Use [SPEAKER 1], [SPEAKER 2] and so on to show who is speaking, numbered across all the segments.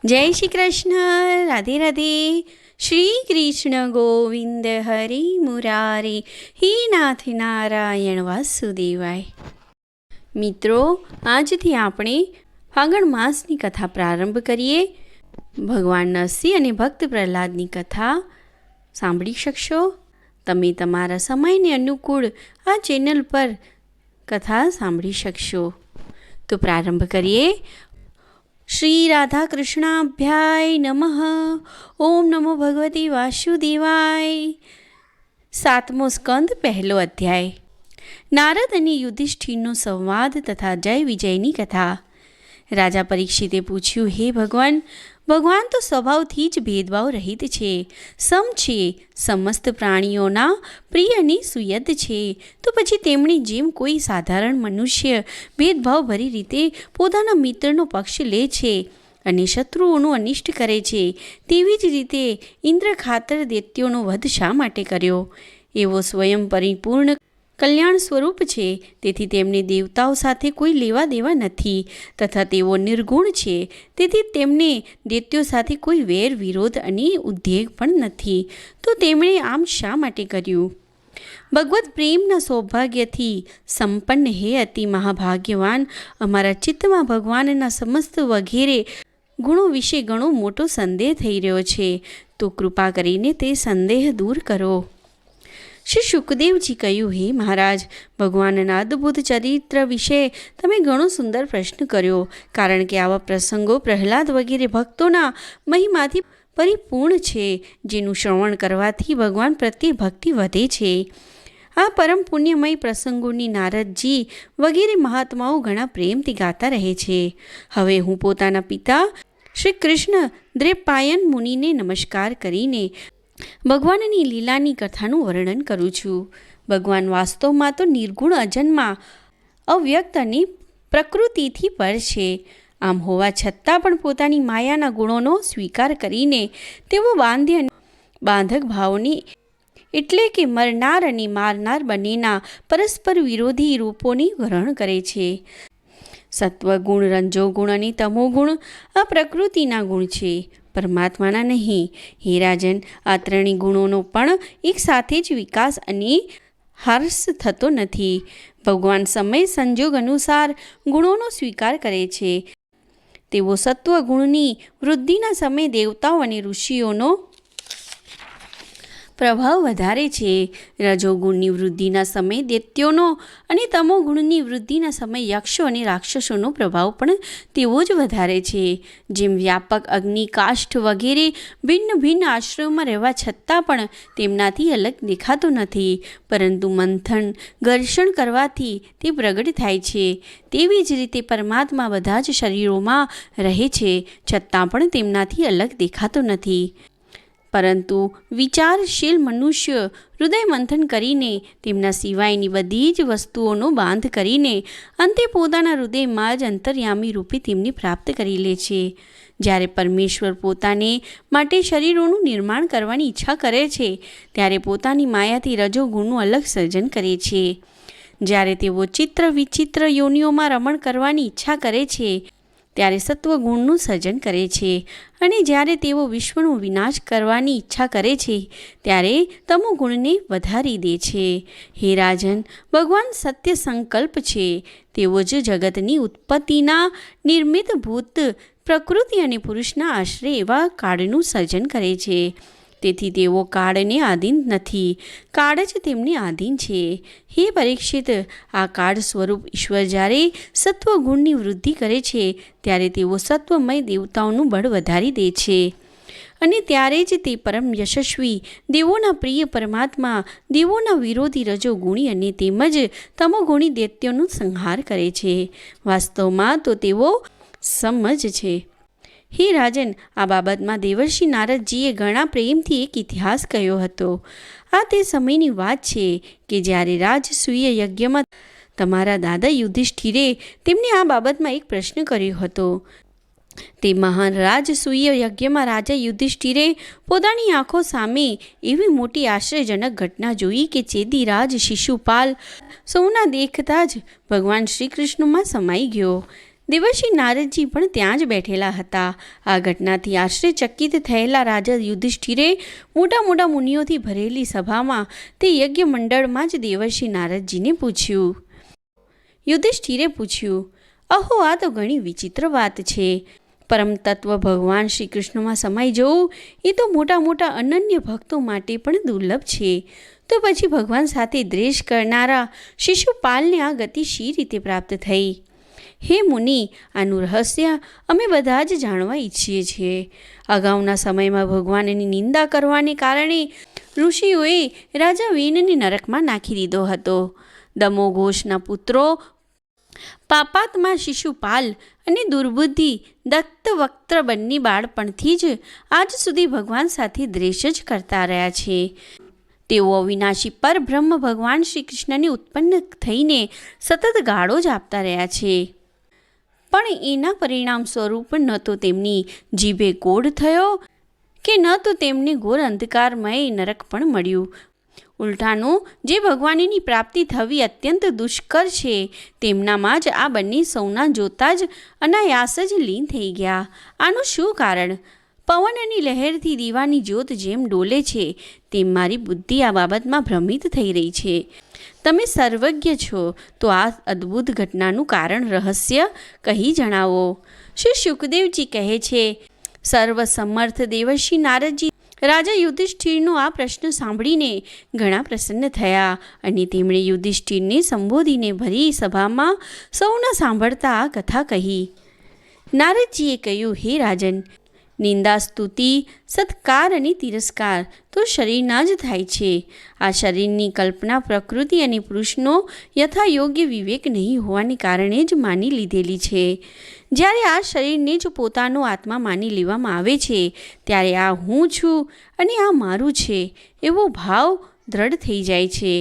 [SPEAKER 1] જય શ્રી કૃષ્ણ. રાધે રાધે. શ્રી કૃષ્ણ ગોવિંદ હરિ મુરારે, હે નાથ નારાયણ વાસુદેવાય. મિત્રો, આજથી આપણે ફાગણ માસની કથા પ્રારંભ કરીએ. ભગવાન નરસિંહ અને ભક્ત પ્રહલાદની કથા સાંભળી શકશો. તમે તમારા સમયને અનુકૂળ આ ચેનલ પર કથા સાંભળી શકશો. તો પ્રારંભ કરીએ. શ્રી રાધા કૃષ્ણાભ્યાય નમઃ. ઓમ નમો ભગવતી વાસુદેવાય. 7મો સ્કંદ, પહેલો અધ્યાય. નારદ અને યુધિષ્ઠિરનો સંવાદ તથા જય વિજયની કથા. રાજા પરીક્ષિતે પૂછ્યું, હે ભગવાન, ભગવાન તો સ્વભાવથી જ ભેદભાવ રહિત છે, સમ છે, સમસ્ત પ્રાણીઓના પ્રિય અને સુયદ છે. તો પછી તેમણે જેમ કોઈ સાધારણ મનુષ્ય ભેદભાવભરી રીતે પોતાના મિત્રનો પક્ષ લે છે અને શત્રુઓનું અનિષ્ટ કરે છે, તેવી જ રીતે ઇન્દ્ર ખાતર દૈત્યોનો વધ શા માટે કર્યો? એવો સ્વયં પરિપૂર્ણ કલ્યાણ સ્વરૂપ છે, તેથી તેમને દેવતાઓ સાથે કોઈ લેવા દેવા નથી, તથા તેઓ નિર્ગુણ છે, તેથી તેમને દૈત્યો સાથે કોઈ વેર વિરોધ અને ઉદ્વેગ પણ નથી. તો તેમણે આમ શા માટે કર્યું? ભગવત પ્રેમના સૌભાગ્યથી સંપન્ન હે અતિ મહાભાગ્યવાન, અમારા ચિત્તમાં ભગવાનના સમસ્ત વગેરે ગુણો વિશે ઘણો મોટો સંદેહ થઈ રહ્યો છે, તો કૃપા કરીને તે સંદેહ દૂર કરો. શ્રી શુકદેવજી કહ્યું, હે મહારાજ, ભગવાનના અદ્ભુત ચરિત્ર વિશે તમે ઘણો સુંદર પ્રશ્ન કર્યો, કારણ કે આવા પ્રસંગો પ્રહલાદ વગેરે ભક્તોના મહિમાથી પરિપૂર્ણ છે, જેનું શ્રવણ કરવાથી ભગવાન પ્રત્યે ભક્તિ વધે છે. આ પરમ પુણ્યમય પ્રસંગોની નારદજી વગેરે મહાત્માઓ ઘણા પ્રેમથી ગાતા રહે છે. હવે હું પોતાના પિતા શ્રી કૃષ્ણ દ્વૈપાયન મુનિને નમસ્કાર કરીને ભગવાનની લીલાની કથાનું વર્ણન કરું છું. ભગવાન વાસ્તવમાં તો નિર્ગુણ, અજન્મા, અવ્યક્ત અને પ્રકૃતિથી પર છે. આમ હોવા છતાં પણ પોતાની માયાના ગુણોનો સ્વીકાર કરીને તેઓ બાંધક ભાવને એટલે કે મરનાર અને મારનાર બંનેના પરસ્પર વિરોધી રૂપોને ગ્રહણ કરે છે. સત્વગુણ, રંજોગુણ અને તમોગુણ આ પ્રકૃતિના ગુણ છે, પરમાત્માના નહીં. હે રાજન, આ ત્રણેય ગુણોનો પણ એક સાથે જ વિકાસ અને હર્ષ થતો નથી. ભગવાન સમય સંજોગ અનુસાર ગુણોનો સ્વીકાર કરે છે. તેઓ સત્વગુણની વૃદ્ધિના સમયે દેવતાઓ અને ઋષિઓનો પ્રભાવ વધારે છે, રજોગુણની વૃદ્ધિના સમયે દૈત્યોનો અને તમોગુણની વૃદ્ધિના સમયે યક્ષો અને રાક્ષસોનો પ્રભાવ પણ તેવો જ વધારે છે. જેમ વ્યાપક અગ્નિ, કાષ્ઠ વગેરે ભિન્ન ભિન્ન આશ્રયોમાં રહેવા છતાં પણ તેમનાથી અલગ દેખાતો નથી, પરંતુ મંથન, ઘર્ષણ કરવાથી તે પ્રગટ થાય છે. તેવી જ રીતે પરમાત્મા બધા જ શરીરોમાં રહે છે, છતાં પણ તેમનાથી અલગ દેખાતો નથી. પરંતુ વિચારશીલ મનુષ્ય હૃદય મંથન કરીને તેમના સિવાયની બધી જ વસ્તુઓનો બાંધ કરીને અંતે પોતાના હૃદયમાં જ અંતર્યામી રૂપે તેમને પ્રાપ્ત કરી લે છે. જ્યારે પરમેશ્વર પોતાને માટે શરીરોનું નિર્માણ કરવાની ઈચ્છા કરે છે, ત્યારે પોતાની માયાથી રજોગુણનું અલગ સર્જન કરે છે. જ્યારે તેઓ ચિત્ર વિચિત્ર યોનિઓમાં રમણ કરવાની ઈચ્છા કરે છે, ત્યારે સત્વગુણનું સર્જન કરે છે, અને જ્યારે તેઓ વિશ્વનો વિનાશ કરવાની ઈચ્છા કરે છે, ત્યારે તમોગુણને વધારી દે છે. હે રાજન, ભગવાન સત્ય સંકલ્પ છે. તેઓ જ જગતની ઉત્પત્તિના નિર્મિત ભૂત પ્રકૃતિ અને પુરુષના આશ્રય એવા કાળનું સર્જન કરે છે. તેથી તેઓ કાળને આધીન નથી, કાળ જ તેમને આધીન છે. હે પરીક્ષિત, આ કાળ સ્વરૂપ ઈશ્વર જ્યારે સત્વગુણની વૃદ્ધિ કરે છે, ત્યારે તેઓ સત્વમય દેવતાઓનું બળ વધારી દે છે, અને ત્યારે જ તે પરમ યશસ્વી દેવોના પ્રિય પરમાત્મા દેવોના વિરોધી રજોગુણી અને તેમજ તમોગુણી દૈત્યોનો સંહાર કરે છે. વાસ્તવમાં તો તેઓ સમજ છે. હે રાજન, આ બાબતમાં દેવર્ષિ નારદજીએ ઘણા પ્રેમથી એક ઇતિહાસ કહ્યો હતો. આ તે સમયની વાત છે કે જ્યારે રાજસૂય યજ્ઞમાં તમારા દાદા યુધિષ્ઠિરે તેમને આ બાબતમાં એક પ્રશ્ન કર્યો હતો. તે મહાન રાજસૂય યજ્ઞમાં રાજા યુધિષ્ઠિરે પોતાની આંખો સામે એવી મોટી આશ્ચર્યજનક ઘટના જોઈ કે ચેદીરાજ શિશુપાલ સૌના દેખતા જ ભગવાન શ્રી કૃષ્ણમાં સમાઈ ગયો. દેવર્ષિ નારદજી પણ ત્યાં જ બેઠેલા હતા. આ ઘટનાથી આશ્ચર્યચકિત થયેલા રાજા યુધિષ્ઠિરે મોટા મોટા મુનિઓથી ભરેલી સભામાં તે યજ્ઞ મંડળમાં જ દેવર્ષિ નારદજીને પૂછ્યું. યુધિષ્ઠિરે પૂછ્યું, અહો, આ તો ઘણી વિચિત્ર વાત છે. પરમ તત્વ ભગવાન શ્રી કૃષ્ણમાં સમાઈ જવું એ તો મોટા મોટા અનન્ય ભક્તો માટે પણ દુર્લભ છે. તો પછી ભગવાન સાથે દ્વેષ કરનારા શિશુપાલને આ ગતિ શી રીતે પ્રાપ્ત થઈ? હે મુનિ, આનું રહસ્ય અમે બધા જ જાણવા ઈચ્છીએ છીએ. અગાઉના સમયમાં ભગવાનની નિંદા કરવાને કારણે ઋષિઓએ રાજા વેનને નરકમાં નાખી દીધો હતો. દમોઘોષના પુત્રો પાપાત્મા શિશુપાલ અને દુર્બુદ્ધિ દત્તવક્ત્ર બંને બાળપણથી જ આજ સુધી ભગવાન સાથે દ્વેષ જ કરતા રહ્યા છે. તેઓ અવિનાશી પરબ્રહ્મ ભગવાન શ્રી કૃષ્ણને ઉત્પન્ન થઈને સતત ગાળો જ આપતા રહ્યા છે. પણ એના પરિણામ સ્વરૂપ ન તો તેમની જીભે કોઢ થયો કે ન તો તેમને ઘોર અંધકારમય નરક પણ મળ્યું. ઉલટાનું જે ભગવાનની પ્રાપ્તિ થવી અત્યંત દુષ્કર છે તેમનામાં જ આ બંને સૌના જોતા જ અનાયાસ જ લીન થઈ ગયા. આનું શું કારણ? પવનની લહેરથી દીવાની જ્યોત જેમ ડોલે છે તેમ મારી બુદ્ધિ આ બાબતમાં ભ્રમિત થઈ રહી છે. તમે સર્વજ્ઞ છો તો આ અદ્ભુત ઘટનાનું કારણ રહસ્ય કહી જણાવો. શ્રી શુકદેવજી કહે છે, સર્વસમર્થ દેવર્ષિ નારદજી રાજા યુધિષ્ઠિરનો આ પ્રશ્ન સાંભળીને ઘણા પ્રસન્ન થયા અને તેમણે યુધિષ્ઠિરને સંબોધીને ભરી સભામાં સૌના સાંભળતા આ કથા કહી. નારદજીએ કહ્યું, હે રાજન, નિંદા, સ્તુતિ, સત્કાર અને તિરસ્કાર તો શરીરના જ થાય છે. આ શરીરની કલ્પના પ્રકૃતિ અને પુરુષનો યથાયોગ્ય વિવેક નહીં હોવાને કારણે જ માની લીધેલી છે. જ્યારે આ શરીરને જ પોતાનો આત્મા માની લેવામાં આવે છે ત્યારે આ હું છું અને આ મારું છે એવો ભાવ દ્રઢ થઈ જાય છે.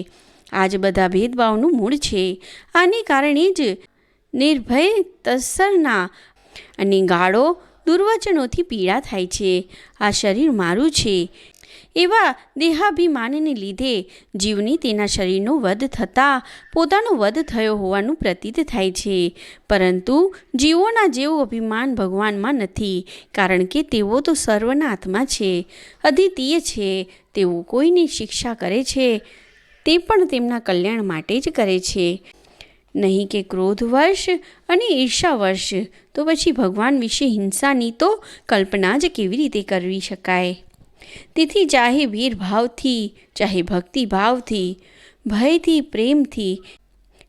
[SPEAKER 1] આ જ બધા ભેદભાવનું મૂળ છે. આને કારણે જ નિર્ભય તસરના અને ગાળો દુર્વચનોથી પીડા થાય છે. આ શરીર મારું છે એવા દેહાભિમાનને લીધે જીવને તેના શરીરનો વધ થતાં પોતાનો વધ થયો હોવાનું પ્રતીત થાય છે. પરંતુ જીવોના જેવું અભિમાન ભગવાનમાં નથી, કારણ કે તેઓ તો સર્વના આત્મા છે, અદ્વિતીય છે. તેઓ કોઈની શિક્ષા કરે છે તે પણ તેમના કલ્યાણ માટે જ કરે છે, નહીં કે ક્રોધવશ અને ઈર્ષાવશ. તો પછી ભગવાન વિશે હિંસાની તો કલ્પના જ કેવી રીતે કરવી શકાય? તેથી ચાહે વીરભાવથી, ચાહે ભક્તિભાવથી, ભયથી, પ્રેમથી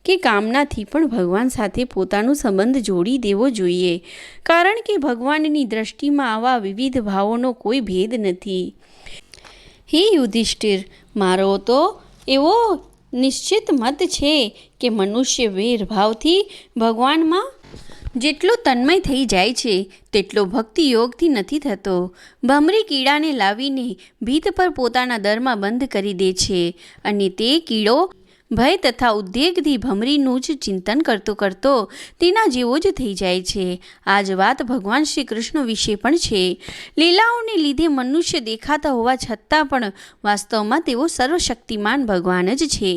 [SPEAKER 1] કે કામનાથી પણ ભગવાન સાથે પોતાનો સંબંધ જોડી દેવો જોઈએ, કારણ કે ભગવાનની દ્રષ્ટિમાં આવા વિવિધ ભાવોનો કોઈ ભેદ નથી. હે યુધિષ્ઠિર, મારો તો એવો નિશ્ચિત મત છે કે મનુષ્ય વેરભાવથી ભગવાનમાં જેટલો તન્મય થઈ જાય છે તેટલો ભક્તિ યોગથી નથી થતો. ભમરી કીડાને લાવીને ભીત પર પોતાના દરમાં બંધ કરી દે છે અને તે કીડો ભય તથા ઉદ્વેગથી ભમરીનું જ ચિંતન કરતો કરતો તેના જેવો જ થઈ જાય છે. આ જ વાત ભગવાન શ્રી કૃષ્ણ વિશે પણ છે. લીલાઓને લીધે મનુષ્ય દેખાતા હોવા છતાં પણ વાસ્તવમાં તેઓ સર્વશક્તિમાન ભગવાન જ છે.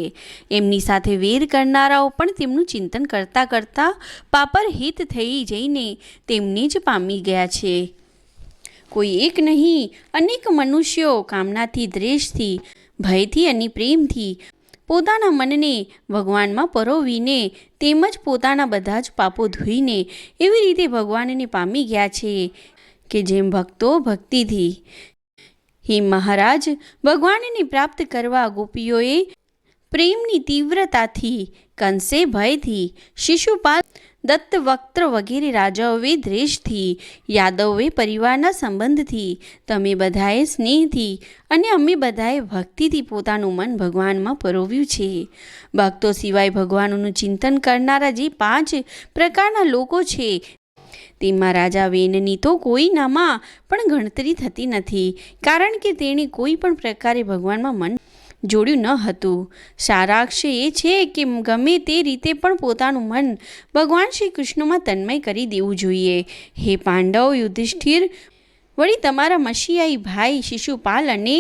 [SPEAKER 1] એમની સાથે વેર કરનારાઓ પણ તેમનું ચિંતન કરતાં કરતાં પાપરહિત થઈ જઈને તેમને જ પામી ગયા છે. કોઈ એક નહીં, અનેક મનુષ્યો કામનાથી, દ્વેષથી, ભયથી અને પ્રેમથી પોતાના મનને ભગવાનમાં પરોવીને તેમજ પોતાના બધા જ પાપો ધોઈને એવી રીતે ભગવાનને પામી ગયા છે કે જેમ ભક્તો ભક્તિથી. હે મહારાજ, ભગવાનને પ્રાપ્ત કરવા ગોપીઓએ પ્રેમની તીવ્રતાથી, કંસે ભયથી, શિશુપાલ, દત્તવક્ત્ર વગેરે રાજાઓએ દ્વેષથી, યાદવોએ પરિવારના સંબંધથી, તમે બધાએ સ્નેહથી અને અમે બધાએ ભક્તિથી પોતાનું મન ભગવાનમાં પરોવ્યું છે. ભક્તો સિવાય ભગવાનનું ચિંતન કરનારા જે 5 પ્રકારના લોકો છે તેમાં રાજા વેનની તો કોઈનામાં પણ ગણતરી થતી નથી, કારણ કે તેણે કોઈ પણ પ્રકારે ભગવાનમાં મન જોડ્યું ન હતું. સારાંશ એ છે કે ગમે તે રીતે પણ પોતાનું મન ભગવાન શ્રી કૃષ્ણમાં તન્મય કરી દેવું જોઈએ. હે પાંડવ, યુધિષ્ઠિર, વળી તમારા મસીહાઈ ભાઈ શિશુપાલ અને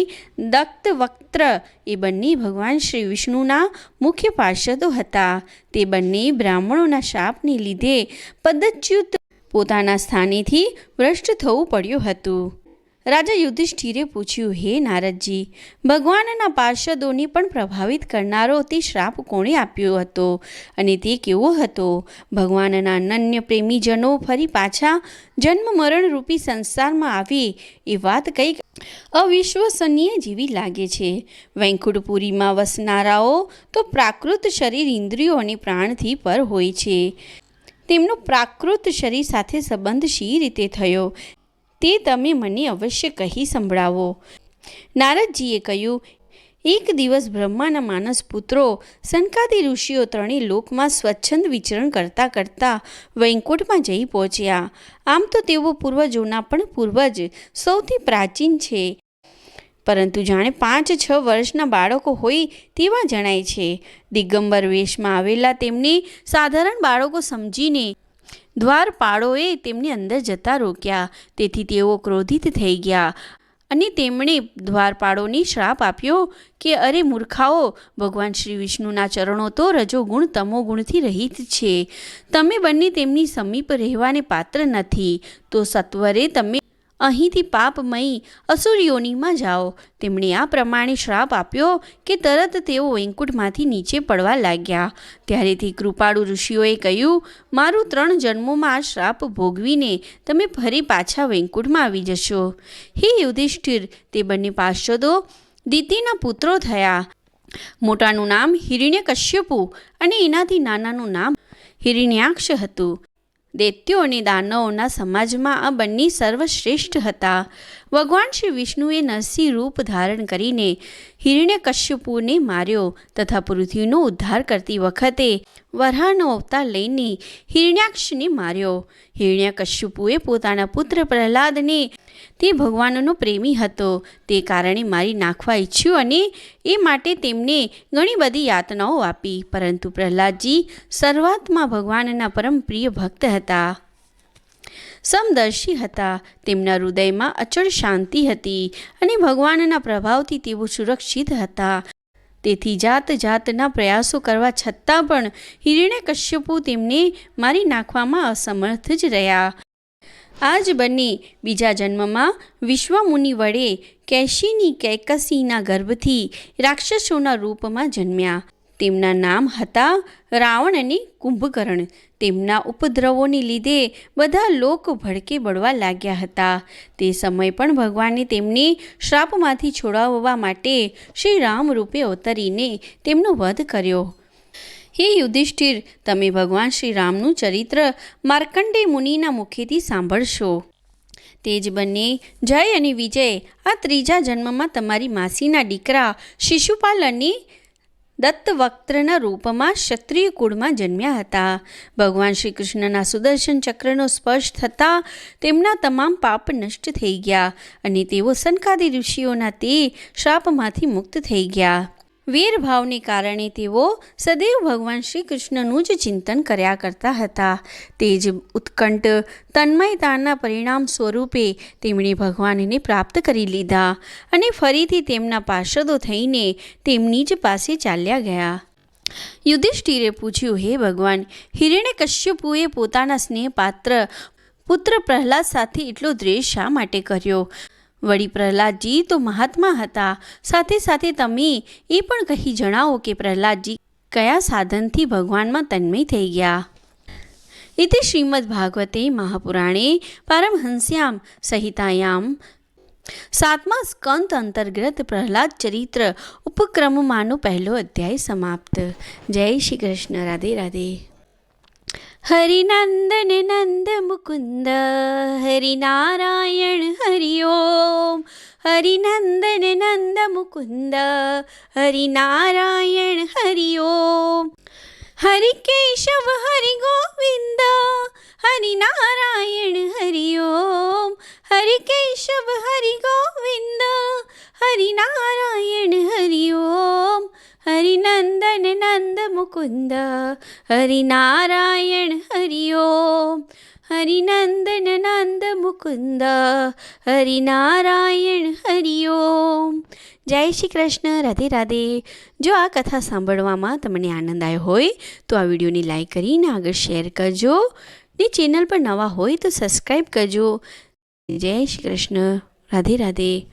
[SPEAKER 1] દત્તવક્ત્ર એ બંને ભગવાન શ્રી વિષ્ણુના મુખ્ય પાર્ષદો હતા. તે બંને બ્રાહ્મણોના શાપને લીધે પદચ્યુત પોતાના સ્થાનેથી ભ્રષ્ટ થવું પડ્યું હતું. રાજા યુધિષ્ઠિરે પૂછ્યું, હે નારદજી, ભગવાનના પાર્ષદોને પણ પ્રભાવિત કરનારો તે શ્રાપ કોણે આપ્યો હતો અને તે કેવો હતો? ભગવાનના અનન્ય પ્રેમીજનો ફરી પાછા જન્મ મરણ રૂપી સંસારમાં આવે એ વાત કંઈક અવિશ્વસનીય જેવી લાગે છે. વૈકુંઠપુરીમાં વસનારાઓ તો પ્રાકૃત શરીર ઇન્દ્રિયો અને પ્રાણથી પર હોય છે. તેમનો પ્રાકૃત શરીર સાથે સંબંધ શી રીતે થયો તે તમે મને અવશ્ય કહી સંભળાવો. નારદજીએ કહ્યું, એક દિવસ બ્રહ્માના માનસ પુત્રો સનકાદી ઋષિઓ ત્રણેય લોકમાં સ્વચ્છંદ વિચરણ કરતાં કરતાં વૈકુંઠમાં જઈ પહોંચ્યા. આમ તો તેઓ પૂર્વજોના પણ પૂર્વજ સૌથી પ્રાચીન છે, પરંતુ જાણે 5-6 વર્ષના બાળકો હોય તેવા જણાય છે. દિગંબર વેશમાં આવેલા તેમને સાધારણ બાળકો સમજીને દ્વારપાળોએ તેમને અંદર જતા રોક્યા. તેથી તેઓ ક્રોધિત થઈ ગયા અને તેમણે દ્વારપાળોને શ્રાપ આપ્યો કે અરે મૂર્ખાઓ, ભગવાન શ્રી વિષ્ણુના ચરણો તો રજોગુણ તમોગુણથી રહિત છે. તમે બંને તેમની સમીપ રહેવાને પાત્ર નથી, તો સત્વરે તમે અહીંથી પાપમયી અસુરયોનીમાં જાઓ. તેમણે આ પ્રમાણે શ્રાપ આપ્યો કે તરત તેઓ વૈકુંઠમાંથી નીચે પડવા લાગ્યા. ત્યારે તે કૃપાળુ ઋષિઓએ કહ્યું, મારું 3 જન્મોમાં આ શ્રાપ ભોગવીને તમે ફરી પાછા વૈકુંઠમાં આવી જશો. હે યુધિષ્ઠિર, તે બંને પાર્ષદો દિતિના પુત્રો થયા. મોટાનું નામ હિરણ્યકશ્યપુ અને એનાથી નાનાનું નામ હિરણ્યાક્ષ હતું. દૈત્યો અને દાનવોના સમાજમાં આ બંને સર્વશ્રેષ્ઠ હતા. ભગવાન શ્રી વિષ્ણુએ નરસિંહ રૂપ ધારણ કરીને હિરણ્યકશ્યપુને માર્યો તથા પૃથ્વીનો ઉદ્ધાર કરતી વખતે વરાહનો અવતાર લઈને હિરણ્યાક્ષને માર્યો. હિરણ્યકશ્યપુએ પોતાના પુત્ર પ્રહલાદને તે ભગવાનનો પ્રેમી હતો તે કારણે મારી નાખવા ઈચ્છ્યું અને એ માટે તેમને ઘણી બધી યાતનાઓ આપી. પરંતુ પ્રહલાદજી સર્વાત્મા ભગવાનના પરમ પ્રિય ભક્ત હતા, સમદર્શી હતા. તેમના હૃદયમાં અચળ શાંતિ હતી અને ભગવાનના પ્રભાવથી તેઓ સુરક્ષિત હતા. તેથી જાતના પ્રયાસો કરવા છતાં પણ હિરણ્યકશ્યપુ તેમને મારી નાખવામાં અસમર્થ જ રહ્યા. આ જ બંને બીજા જન્મમાં વિશ્વામુનિ વડે કૈશીની કૈકસીના ગર્ભથી રાક્ષસોના રૂપમાં જન્મ્યા. તેમના નામ હતા રાવણ અને કુંભકર્ણ. તેમના ઉપદ્રવોને લીધે બધા લોક ભડકે બળવા લાગ્યા હતા. તે સમય પણ ભગવાને તેમને શ્રાપમાંથી છોડાવવા માટે શ્રી રામ રૂપે અવતરીને તેમનો વધ કર્યો. હે યુધિષ્ઠિર, તમે ભગવાન શ્રી રામનું ચરિત્ર માર્કંડેય મુનિના મુખેથી સાંભળશો. તે જ બંને જય અને વિજય આ ત્રીજા જન્મમાં તમારી માસીના દીકરા શિશુપાલ અને દત્તવક્ત્રના રૂપમાં ક્ષત્રિય કુળમાં જન્મ્યા હતા. ભગવાન શ્રી કૃષ્ણના સુદર્શન ચક્રનો સ્પર્શ થતાં તેમના તમામ પાપ નષ્ટ થઈ ગયા અને તેઓ સનકાદી ઋષિઓના તે શ્રાપમાંથી મુક્ત થઈ ગયા. વીરભાવને કારણે તેઓ સદૈવ ભગવાન શ્રી કૃષ્ણનું જ ચિંતન કર્યા કરતા હતા. તે જ ઉત્કંઠ તન્મયતાના પરિણામ સ્વરૂપે તેમણે ભગવાનને પ્રાપ્ત કરી લીધા અને ફરીથી તેમના પાર્ષદો થઈને તેમની જ પાસે ચાલ્યા ગયા. યુધિષ્ઠિરે પૂછ્યું, હે ભગવાન, હિરણ્યકશ્યપુએ પોતાના સ્નેહપાત્ર પુત્ર પ્રહલાદ સાથે એટલો દ્વેષ શા માટે કર્યો? વળી પ્રહલાદજી તો મહાત્મા હતા. સાથે સાથે તમે એ પણ કહી જણાવો કે પ્રહલાદજી કયા સાધનથી ભગવાનમાં તન્મય થઈ ગયા. ઇતિ શ્રીમદ્ ભાગવતે મહાપુરાણે પારમહંસ્યામ સંહિતાયામ 7મા સ્કંદ અંતર્ગત પ્રહલાદ ચરિત્ર ઉપક્રમમાંનો પહેલો અધ્યાય સમાપ્ત. જય શ્રી કૃષ્ણ. રાધે રાધે. હરિનંદન નંદ મુકુંદ હરિનારાયણ હરિ ઓમ. હરિનંદન નંદ મુકુંદ હરિનારાયણ હરિ ઓમ. હરિ કેશવ હરિ ગોવિંદ હરિનારાયણ હરિ ઓમ. હરિ કેશવ હરિ ગોવિંદ હરિનારાયણ હરિ ઓમ. હરિનંદન નંદ મુકુંદ હરિનારાયણ હરિ ઓમ. હરિનંદન નંદ મુકુંદ હરિનારાયણ હરિ ઓમ. જય શ્રી કૃષ્ણ. રાધે રાધે. જો આ કથા સાંભળવામાં તમને આનંદ આવ્યો હોય તો આ વિડીયોને લાઈક કરીને આગળ શેર કરજો ને ચેનલ પર નવા હોય તો સબસ્ક્રાઈબ કરજો. જય શ્રી કૃષ્ણ. રાધે રાધે.